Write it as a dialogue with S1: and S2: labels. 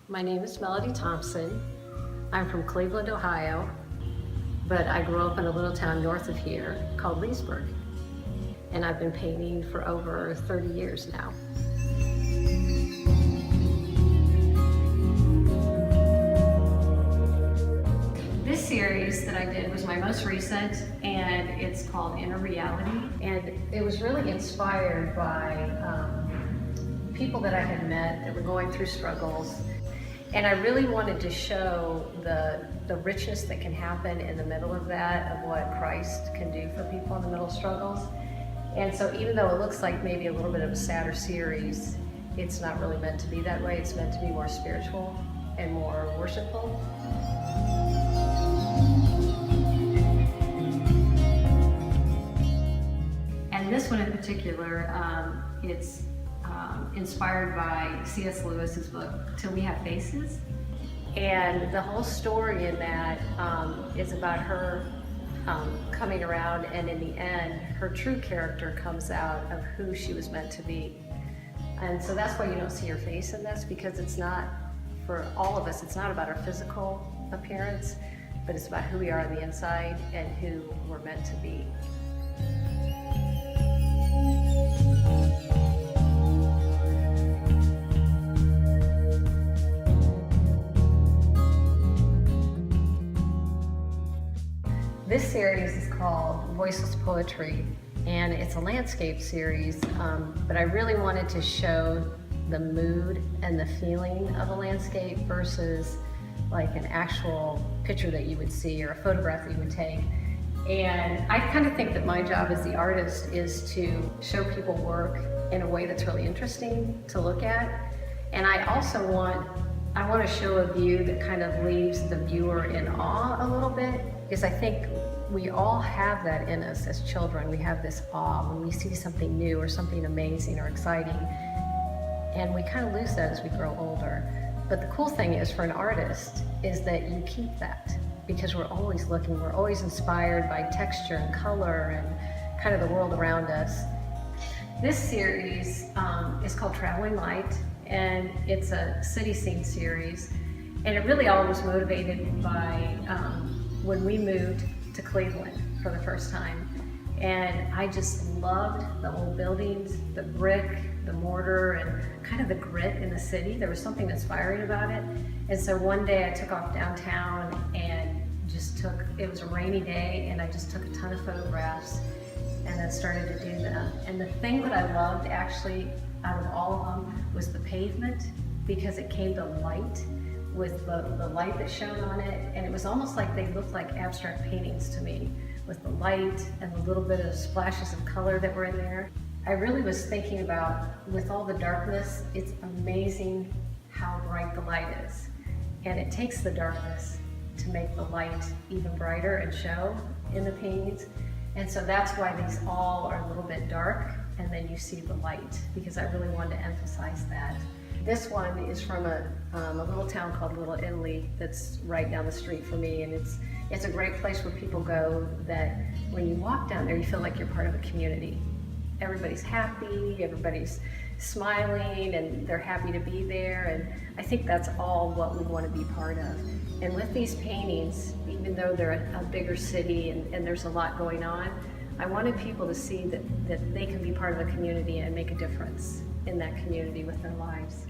S1: My name is Melody Thompson. I'm from Cleveland, Ohio, but I grew up in a little town north of here called Leesburg. And I've been painting for over 30 years now. This series that I did was my most recent, and it's called Inner Reality. And it was really inspired by people that I had met that were going through struggles. And I really wanted to show the richness that can happen in the middle of that, of what Christ can do for people in the middle of struggles. And so even though it looks like maybe a little bit of a sadder series, it's not really meant to be that way. It's meant to be more spiritual and more worshipful. And this one in particular, it's inspired by C.S. Lewis's book, Till We Have Faces. And the whole story in that is about her coming around, and in the end, her true character comes out of who she was meant to be. And so that's why you don't see her face in this, because it's not, for all of us, it's not about our physical appearance, but it's about who we are on the inside and who we're meant to be. This series is called Voiceless Poetry, and it's a landscape series, but I really wanted to show the mood and the feeling of a landscape versus like an actual picture that you would see or a photograph that you would take. And I kind of think that my job as the artist is to show people work in a way that's really interesting to look at. And I also want to show a view that kind of leaves the viewer in awe a little bit, because I think we all have that in us as children. We have this awe when we see something new or something amazing or exciting, and we kind of lose that as we grow older. But the cool thing is, for an artist, is that you keep that, because we're always looking, we're always inspired by texture and color and kind of the world around us. This series is called Traveling Light, and it's a city scene series, and it really all was motivated by when we moved to Cleveland for the first time. And I just loved the old buildings, the brick, the mortar, and kind of the grit in the city. There was something inspiring about it. And so one day I took off downtown and it was a rainy day, and I just took a ton of photographs and then started to do them. And the thing that I loved actually out of all of them was the pavement, because it came to light with the light that shone on it, and it was almost like they looked like abstract paintings to me, with the light and the little bit of splashes of color that were in there. I really was thinking about, with all the darkness, it's amazing how bright the light is, and it takes the darkness to make the light even brighter and show in the paintings. And so that's why these all are a little bit dark, and then you see the light, because I really wanted to emphasize that. This one is from a little town called Little Italy that's right down the street from me, and it's a great place where people go that when you walk down there, you feel like you're part of a community. Everybody's happy, everybody's smiling, and they're happy to be there, and I think that's all what we want to be part of. And with these paintings, even though they're a bigger city and there's a lot going on, I wanted people to see that they can be part of a community and make a difference in that community with their lives.